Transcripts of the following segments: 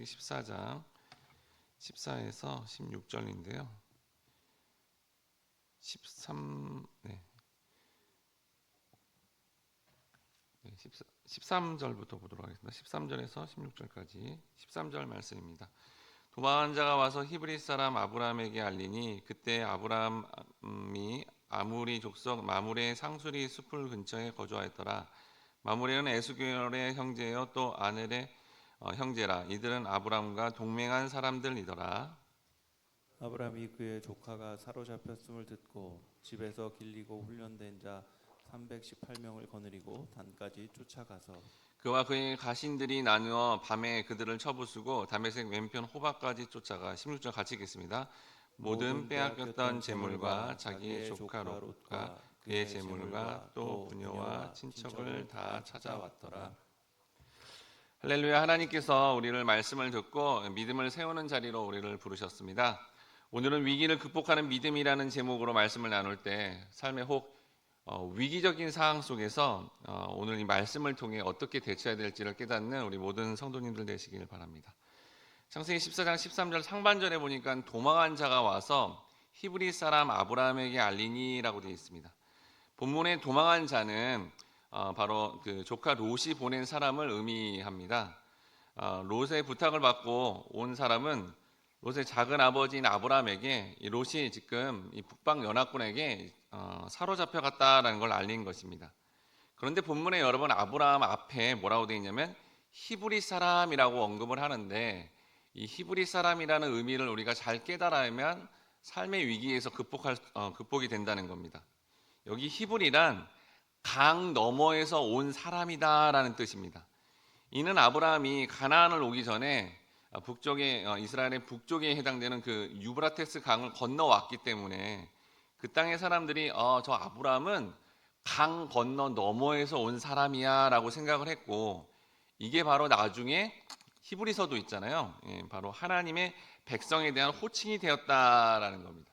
14장 14에서 16절인데요. 13절부터 보도록 하겠습니다. 13절에서 16절까지 13절 말씀입니다. 도망한 자가 와서 히브리 사람 아브라함에게 알리니 그때 아브라함이 아무리 족속 마므레 상수리 숲을 근처에 거주하였더라. 마므레는 에스겔의 형제요 또 아넬의 형제라. 이들은 아브라함과 동맹한 사람들이더라. 아브라함이 그의 조카가 사로잡혔음을 듣고 집에서 길리고 훈련된 자 318명을 거느리고 단까지 쫓아가서 그와 그의 가신들이 나누어 밤에 그들을 쳐부수고 다메섹 왼편 호박까지 쫓아가 16절 같이 읽겠습니다. 모든 빼앗겼던 재물과 자기의 조카 롯과 그의 재물과 또 부녀와 친척을 다 찾아왔더라. 할렐루야. 하나님께서 우리를 말씀을 듣고 믿음을 세우는 자리로 우리를 부르셨습니다. 오늘은 위기를 극복하는 믿음이라는 제목으로 말씀을 나눌 때 삶의 혹 위기적인 상황 속에서 오늘 이 말씀을 통해 어떻게 대처해야 될지를 깨닫는 우리 모든 성도님들 되시길 바랍니다. 창세기 14장 13절 상반절에 보니까 도망한 자가 와서 히브리 사람 아브라함에게 알리니라고 되어 있습니다. 본문의 도망한 자는 바로 그 조카 롯이 보낸 사람을 의미합니다. 롯의 부탁을 받고 온 사람은 롯의 작은 아버지인 아브라함에게 이 롯이 지금 이 북방 연합군에게 사로잡혀 갔다라는 걸 알린 것입니다. 그런데 본문에 여러분 아브라함 앞에 뭐라고 되어 있냐면 히브리 사람이라고 언급을 하는데 이 히브리 사람이라는 의미를 우리가 잘 깨달아야만 삶의 위기에서 극복이 된다는 겁니다. 여기 히브리란 강 너머에서 온 사람이다라는 뜻입니다. 이는 아브라함이 가나안을 오기 전에 북쪽에 이스라엘의 북쪽에 해당되는 그 유브라테스 강을 건너왔기 때문에 그 땅의 사람들이 저 아브라함은 강 건너 너머에서 온 사람이야라고 생각을 했고 이게 바로 나중에 히브리서도 있잖아요. 바로 하나님의 백성에 대한 호칭이 되었다라는 겁니다.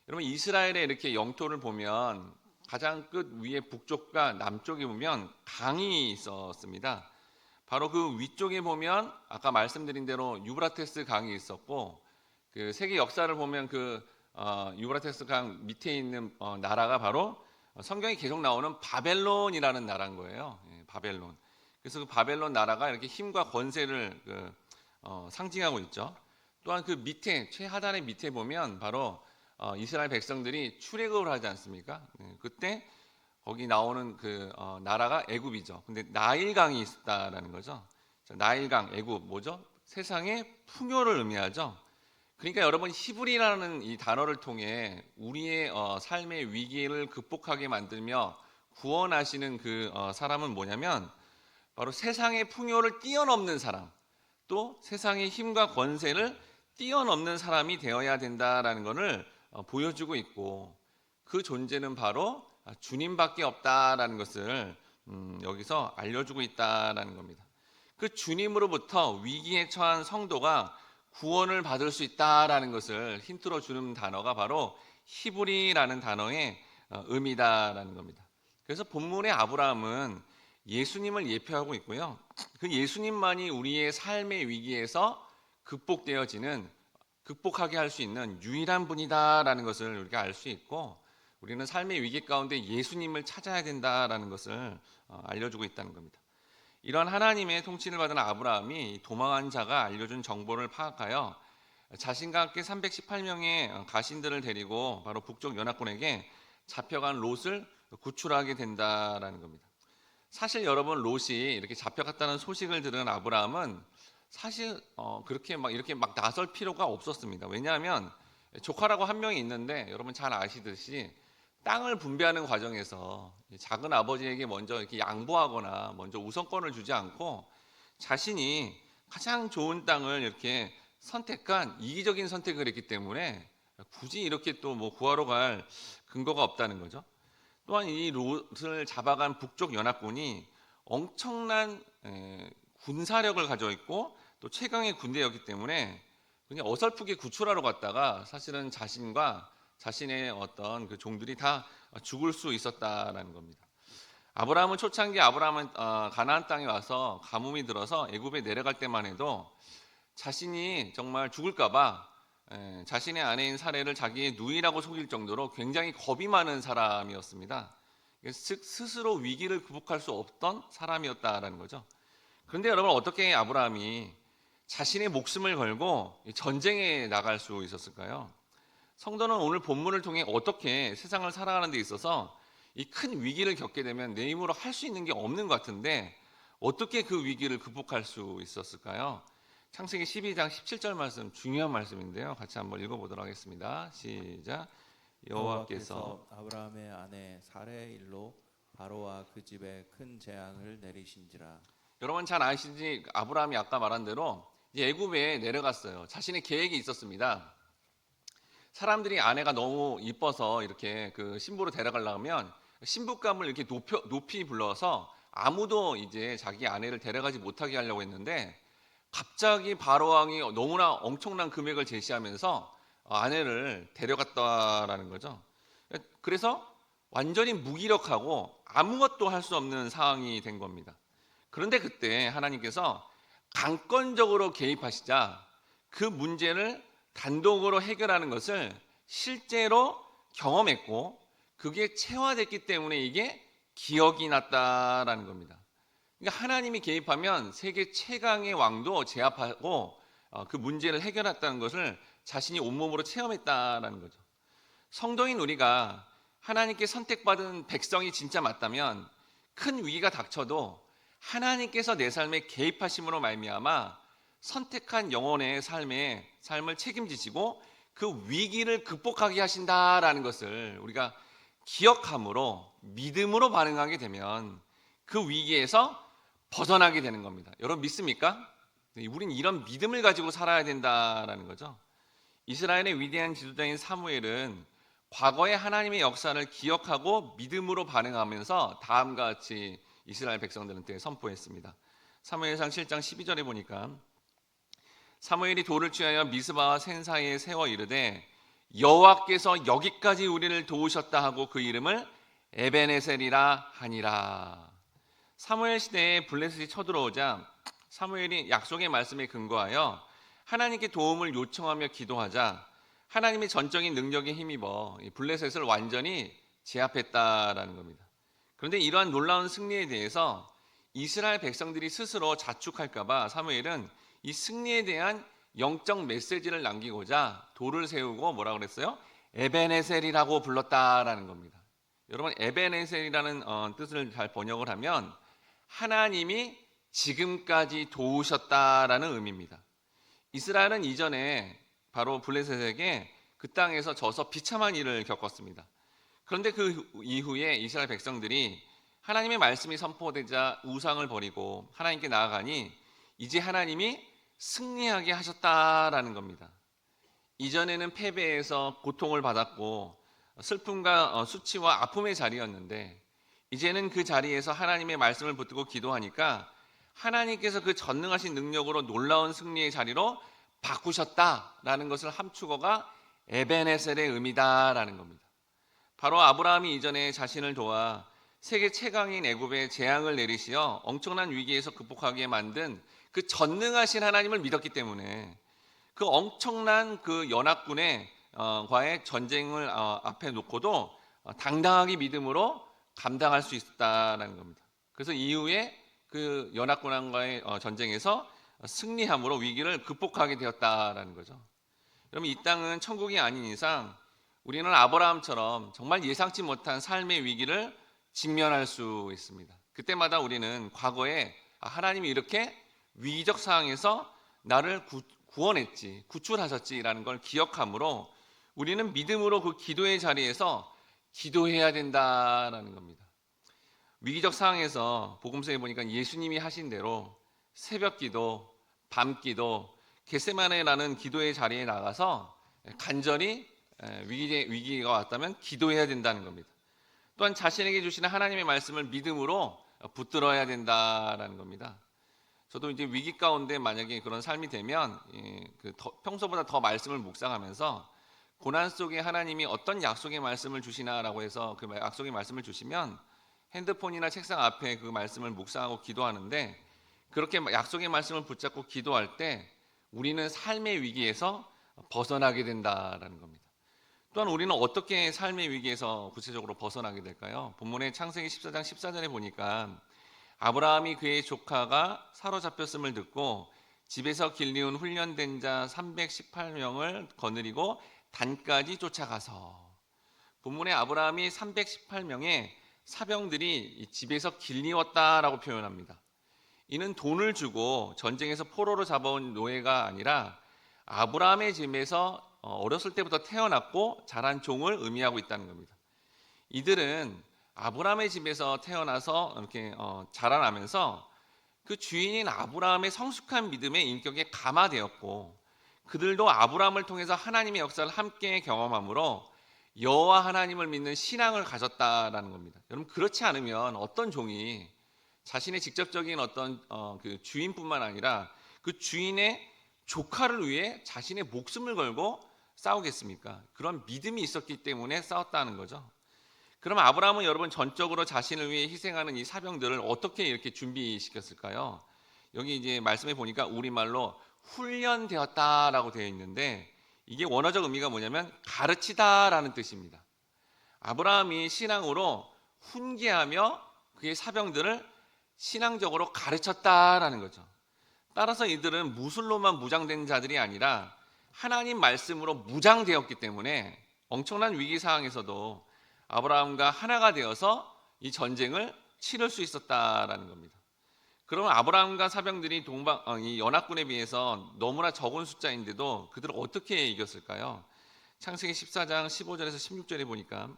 여러분 이스라엘의 이렇게 영토를 보면 가장 끝 위에 북쪽과 남쪽에 보면 강이 있었습니다. 바로 그 위쪽에 보면 아까 말씀드린 대로 유브라테스 강이 있었고 그 세계 역사를 보면 그 유브라테스 강 밑에 있는 나라가 바로 성경에 계속 나오는 바벨론이라는 나라인 거예요. 바벨론. 그래서 그 바벨론 나라가 이렇게 힘과 권세를 상징하고 있죠. 또한 그 밑에 최하단의 밑에 보면 바로 이스라엘 백성들이 출애굽을 하지 않습니까? 그때 거기 나오는 그 나라가 애굽이죠. 근데 나일강이 있다라는 거죠. 나일강, 애굽 뭐죠? 세상의 풍요를 의미하죠. 그러니까 여러분 히브리라는 이 단어를 통해 우리의 삶의 위기를 극복하게 만들며 구원하시는 그 사람은 뭐냐면 바로 세상의 풍요를 뛰어넘는 사람, 또 세상의 힘과 권세를 뛰어넘는 사람이 되어야 된다라는 것을 보여주고 있고 그 존재는 바로 주님밖에 없다라는 것을 여기서 알려주고 있다라는 겁니다. 그 주님으로부터 위기에 처한 성도가 구원을 받을 수 있다라는 것을 힌트로 주는 단어가 바로 히브리라는 단어의 의미다라는 겁니다. 그래서 본문의 아브라함은 예수님을 예표하고 있고요. 그 예수님만이 우리의 삶의 위기에서 극복하게 할 수 있는 유일한 분이다라는 것을 우리가 알 수 있고 우리는 삶의 위기 가운데 예수님을 찾아야 된다라는 것을 알려주고 있다는 겁니다. 이런 하나님의 통치를 받은 아브라함이 도망한 자가 알려준 정보를 파악하여 자신과 함께 318명의 가신들을 데리고 바로 북쪽 연합군에게 잡혀간 롯을 구출하게 된다라는 겁니다. 사실 여러분 롯이 이렇게 잡혀갔다는 소식을 들은 아브라함은 사실 그렇게 이렇게 나설 필요가 없었습니다. 왜냐하면 조카라고 한 명이 있는데 여러분 잘 아시듯이 땅을 분배하는 과정에서 작은 아버지에게 먼저 이렇게 양보하거나 먼저 우선권을 주지 않고 자신이 가장 좋은 땅을 이렇게 선택한 이기적인 선택을 했기 때문에 굳이 이렇게 또 구하러 갈 근거가 없다는 거죠. 또한 이 롯을 잡아간 북쪽 연합군이 엄청난 군사력을 가지고 있고 또 최강의 군대였기 때문에 그냥 어설프게 구출하러 갔다가 사실은 자신과 자신의 어떤 그 종들이 다 죽을 수 있었다라는 겁니다. 아브라함은 초창기 가나안 땅에 와서 가뭄이 들어서 애굽에 내려갈 때만 해도 자신이 정말 죽을까봐 자신의 아내인 사례를 자기의 누이라고 속일 정도로 굉장히 겁이 많은 사람이었습니다. 즉 스스로 위기를 극복할 수 없던 사람이었다라는 거죠. 그런데 여러분, 어떻게 아브라함이 자신의 목숨을 걸고 전쟁에 나갈 수 있었을까요? 성도는 오늘 본문을 통해 어떻게 세상을 살아가는 데 있어서 이 큰 위기를 겪게 되면 내 힘으로 할 수 있는 게 없는 것 같은데 어떻게 그 위기를 극복할 수 있었을까요? 창세기 12장 17절 말씀, 중요한 말씀인데요. 같이 한번 읽어보도록 하겠습니다. 시작. 여호와께서 아브라함의 아내 사레의 일로 바로와 그 집에 큰 재앙을 내리신지라. 여러분 잘 아시지, 아브라함이 아까 말한 대로 이제 애굽에 내려갔어요. 자신의 계획이 있었습니다. 사람들이 아내가 너무 이뻐서 이렇게 그 신부로 데려가려면 신부감을 이렇게 높이 불러서 아무도 이제 자기 아내를 데려가지 못하게 하려고 했는데, 갑자기 바로 왕이 너무나 엄청난 금액을 제시하면서 아내를 데려갔다라는 거죠. 그래서 완전히 무기력하고 아무것도 할 수 없는 상황이 된 겁니다. 그런데 그때 하나님께서 강권적으로 개입하시자 그 문제를 단독으로 해결하는 것을 실제로 경험했고, 그게 체화됐기 때문에 이게 기억이 났다라는 겁니다. 그러니까 하나님이 개입하면 세계 최강의 왕도 제압하고 그 문제를 해결했다는 것을 자신이 온몸으로 체험했다라는 거죠. 성도인 우리가 하나님께 선택받은 백성이 진짜 맞다면 큰 위기가 닥쳐도 하나님께서 내 삶에 개입하심으로 말미암아 선택한 영혼의 삶을 책임지시고 그 위기를 극복하게 하신다라는 것을 우리가 기억함으로 믿음으로 반응하게 되면 그 위기에서 벗어나게 되는 겁니다. 여러분 믿습니까? 우린 이런 믿음을 가지고 살아야 된다라는 거죠. 이스라엘의 위대한 지도자인 사무엘은 과거의 하나님의 역사를 기억하고 믿음으로 반응하면서 다음과 같이 이스라엘 백성들한테 선포했습니다. 사무엘상 7장 12절에 보니까 사무엘이 돌을 취하여 미스바와 센 사이에 세워 이르되 여호와께서 여기까지 우리를 도우셨다 하고 그 이름을 에베네셀이라 하니라. 사무엘 시대에 블레셋이 쳐들어오자 사무엘이 약속의 말씀에 근거하여 하나님께 도움을 요청하며 기도하자 하나님의 전적인 능력에 힘입어 블레셋을 완전히 제압했다라는 겁니다. 그런데 이러한 놀라운 승리에 대해서 이스라엘 백성들이 스스로 자축할까 봐 사무엘은 이 승리에 대한 영적 메시지를 남기고자 돌을 세우고 뭐라고 그랬어요? 에베네셀이라고 불렀다라는 겁니다. 여러분, 에베네셀이라는 뜻을 잘 번역을 하면 하나님이 지금까지 도우셨다라는 의미입니다. 이스라엘은 이전에 바로 블레셋에게 그 땅에서 져서 비참한 일을 겪었습니다. 그런데 그 이후에 이스라엘 백성들이 하나님의 말씀이 선포되자 우상을 버리고 하나님께 나아가니 이제 하나님이 승리하게 하셨다라는 겁니다. 이전에는 패배해서 고통을 받았고 슬픔과 수치와 아픔의 자리였는데 이제는 그 자리에서 하나님의 말씀을 붙들고 기도하니까 하나님께서 그 전능하신 능력으로 놀라운 승리의 자리로 바꾸셨다라는 것을 함축어가 에베네셀의 의미다라는 겁니다. 바로 아브라함이 이전에 자신을 도와 세계 최강인 애굽에 재앙을 내리시어 엄청난 위기에서 극복하게 만든 그 전능하신 하나님을 믿었기 때문에 그 엄청난 그 연합군의 과의 전쟁을 앞에 놓고도 당당하게 믿음으로 감당할 수 있었다는 겁니다. 그래서 이후에 그 연합군과의 전쟁에서 승리함으로 위기를 극복하게 되었다라는 거죠. 여러분, 이 땅은 천국이 아닌 이상 우리는 아브라함처럼 정말 예상치 못한 삶의 위기를 직면할 수 있습니다. 그때마다 우리는 과거에 하나님이 이렇게 위기적 상황에서 나를 구원했지, 구출하셨지라는 걸 기억함으로 우리는 믿음으로 그 기도의 자리에서 기도해야 된다라는 겁니다. 위기적 상황에서 복음서에 보니까 예수님이 하신 대로 새벽 기도, 밤 기도, 겟세마네라는 기도의 자리에 나가서 간절히 위기가 왔다면 기도해야 된다는 겁니다. 또한 자신에게 주시는 하나님의 말씀을 믿음으로 붙들어야 된다라는 겁니다. 저도 이제 위기 가운데 만약에 그런 삶이 되면 평소보다 더 말씀을 묵상하면서 고난 속에 하나님이 어떤 약속의 말씀을 주시나라고 해서 그 약속의 말씀을 주시면 핸드폰이나 책상 앞에 그 말씀을 묵상하고 기도하는데, 그렇게 약속의 말씀을 붙잡고 기도할 때 우리는 삶의 위기에서 벗어나게 된다라는 겁니다. 또한 우리는 어떻게 삶의 위기에서 구체적으로 벗어나게 될까요? 본문의 창세기 14장 14절에 보니까 아브라함이 그의 조카가 사로잡혔음을 듣고 집에서 길리운 훈련된 자 318명을 거느리고 단까지 쫓아가서, 본문의 아브라함이 318명의 사병들이 집에서 길리웠다라고 표현합니다. 이는 돈을 주고 전쟁에서 포로로 잡아온 노예가 아니라 아브라함의 집에서 어렸을 때부터 태어났고 자란 종을 의미하고 있다는 겁니다. 이들은 아브라함의 집에서 태어나서 이렇게 자라나면서 그 주인인 아브라함의 성숙한 믿음의 인격에 감화되었고, 그들도 아브라함을 통해서 하나님의 역사를 함께 경험함으로 여호와 하나님을 믿는 신앙을 가졌다라는 겁니다. 여러분, 그렇지 않으면 어떤 종이 자신의 직접적인 어떤 그 주인뿐만 아니라 그 주인의 조카를 위해 자신의 목숨을 걸고 싸우겠습니까? 그런 믿음이 있었기 때문에 싸웠다는 거죠. 그럼 아브라함은 여러분 전적으로 자신을 위해 희생하는 이 사병들을 어떻게 이렇게 준비시켰을까요? 여기 이제 말씀해 보니까 우리말로 훈련되었다라고 되어 있는데, 이게 원어적 의미가 뭐냐면 가르치다라는 뜻입니다. 아브라함이 신앙으로 훈계하며 그의 사병들을 신앙적으로 가르쳤다라는 거죠. 따라서 이들은 무술로만 무장된 자들이 아니라 하나님 말씀으로 무장되었기 때문에 엄청난 위기 상황에서도 아브라함과 하나가 되어서 이 전쟁을 치를 수 있었다라는 겁니다. 그러면 아브라함과 사병들이 이 연합군에 비해서 너무나 적은 숫자인데도 그들을 어떻게 이겼을까요? 창세기 14장 15절에서 16절에 보니까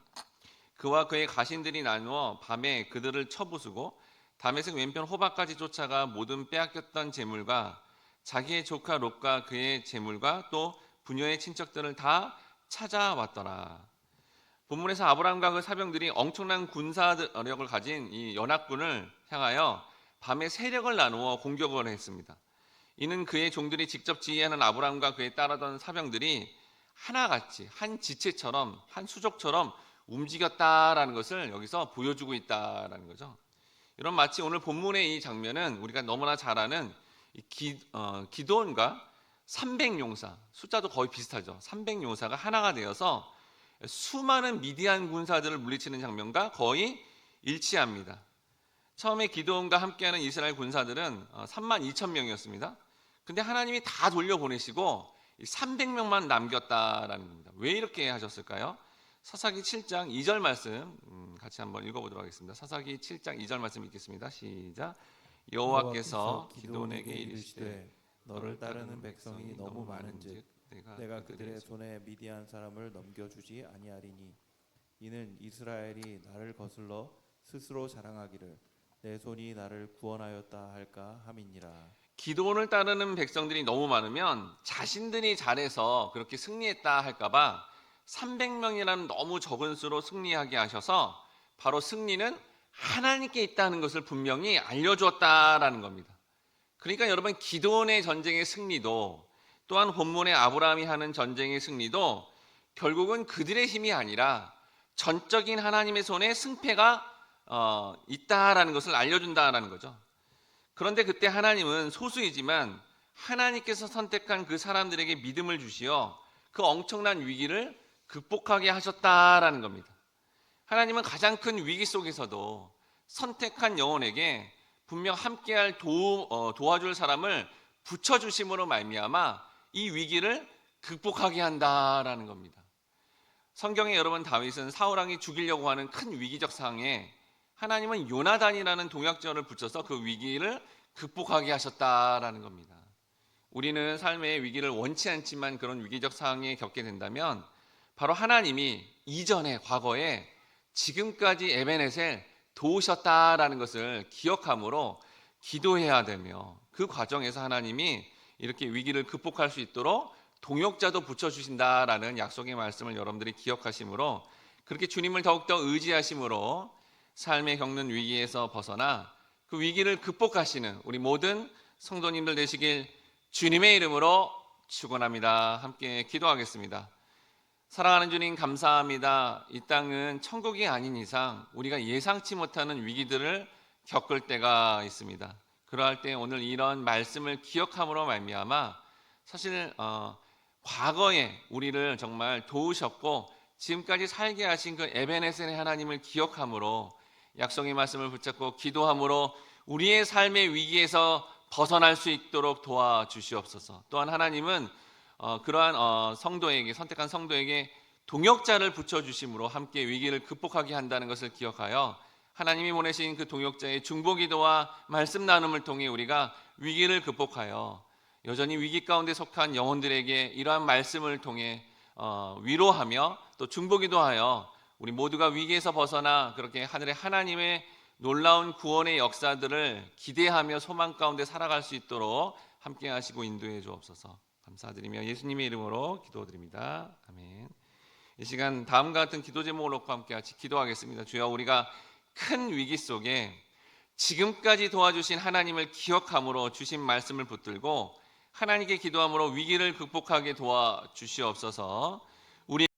그와 그의 가신들이 나누어 밤에 그들을 쳐부수고 다메섹 왼편 호박까지 쫓아가 모든 빼앗겼던 재물과 자기의 조카 롯과 그의 재물과 또 부녀의 친척들을 다 찾아왔더라. 본문에서 아브라함과 그 사병들이 엄청난 군사력을 가진 이 연합군을 향하여 밤에 세력을 나누어 공격을 했습니다. 이는 그의 종들이 직접 지휘하는 아브라함과 그에 따르던 사병들이 하나같이 한 지체처럼 한 수족처럼 움직였다라는 것을 여기서 보여주고 있다라는 거죠. 이런 마치 오늘 본문의 이 장면은 우리가 너무나 잘 아는 기드온과 300용사, 숫자도 거의 비슷하죠. 300용사가 하나가 되어서 수많은 미디안 군사들을 물리치는 장면과 거의 일치합니다. 처음에 기드온과 함께하는 이스라엘 군사들은 32,000명이었습니다. 근데 하나님이 다 돌려보내시고 300명만 남겼다라는 겁니다. 왜 이렇게 하셨을까요? 사사기 7장 2절 말씀 같이 한번 읽어보도록 하겠습니다. 사사기 7장 2절 말씀 읽겠습니다. 시작. 여호와께서 기드온에게 이르시되 너를 따르는 백성이 너무 많은즉 내가 그들의 손에 미디안 사람을 넘겨주지 아니하리니 이는 이스라엘이 나를 거슬러 스스로 자랑하기를 내 손이 나를 구원하였다 할까 함이니라. 기드온을 따르는 백성들이 너무 많으면 자신들이 잘해서 그렇게 승리했다 할까봐 300명이라는 너무 적은 수로 승리하게 하셔서 바로 승리는 하나님께 있다는 것을 분명히 알려주었다라는 겁니다. 그러니까 여러분, 기드온의 전쟁의 승리도 또한 본문의 아브라함이 하는 전쟁의 승리도 결국은 그들의 힘이 아니라 전적인 하나님의 손에 승패가 있다라는 것을 알려준다라는 거죠. 그런데 그때 하나님은 소수이지만 하나님께서 선택한 그 사람들에게 믿음을 주시어 그 엄청난 위기를 극복하게 하셨다라는 겁니다. 하나님은 가장 큰 위기 속에서도 선택한 영혼에게 분명 함께할 도와줄 사람을 붙여주심으로 말미암아 이 위기를 극복하게 한다라는 겁니다. 성경에 여러분, 다윗은 사울왕이 죽이려고 하는 큰 위기적 상황에 하나님은 요나단이라는 동역자를 붙여서 그 위기를 극복하게 하셨다라는 겁니다. 우리는 삶의 위기를 원치 않지만 그런 위기적 상황에 겪게 된다면 바로 하나님이 이전에 과거에 지금까지 에베네셀 도우셨다라는 것을 기억함으로 기도해야 되며, 그 과정에서 하나님이 이렇게 위기를 극복할 수 있도록 동역자도 붙여주신다라는 약속의 말씀을 여러분들이 기억하심으로 그렇게 주님을 더욱더 의지하심으로 삶에 겪는 위기에서 벗어나 그 위기를 극복하시는 우리 모든 성도님들 되시길 주님의 이름으로 축원합니다. 함께 기도하겠습니다. 사랑하는 주님, 감사합니다. 이 땅은 천국이 아닌 이상 우리가 예상치 못하는 위기들을 겪을 때가 있습니다. 그러할 때 오늘 이런 말씀을 기억함으로 말미암아 사실 과거에 우리를 정말 도우셨고 지금까지 살게 하신 그 에베네셀의 하나님을 기억함으로 약속의 말씀을 붙잡고 기도함으로 우리의 삶의 위기에서 벗어날 수 있도록 도와주시옵소서. 또한 하나님은 그러한 성도에게, 선택한 성도에게 동역자를 붙여주심으로 함께 위기를 극복하게 한다는 것을 기억하여 하나님이 보내신 그 동역자의 중보기도와 말씀 나눔을 통해 우리가 위기를 극복하여 여전히 위기 가운데 속한 영혼들에게 이러한 말씀을 통해 위로하며 또 중보기도하여 우리 모두가 위기에서 벗어나 그렇게 하늘의 하나님의 놀라운 구원의 역사들을 기대하며 소망 가운데 살아갈 수 있도록 함께 하시고 인도해 주옵소서. 감사드리며 예수님의 이름으로 기도드립니다. 아멘. 이 시간 다음과 같은 기도 제목을 놓고 함께 같이 기도하겠습니다. 주여, 우리가 큰 위기 속에 지금까지 도와주신 하나님을 기억함으로 주신 말씀을 붙들고 하나님께 기도함으로 위기를 극복하게 도와주시옵소서. 우리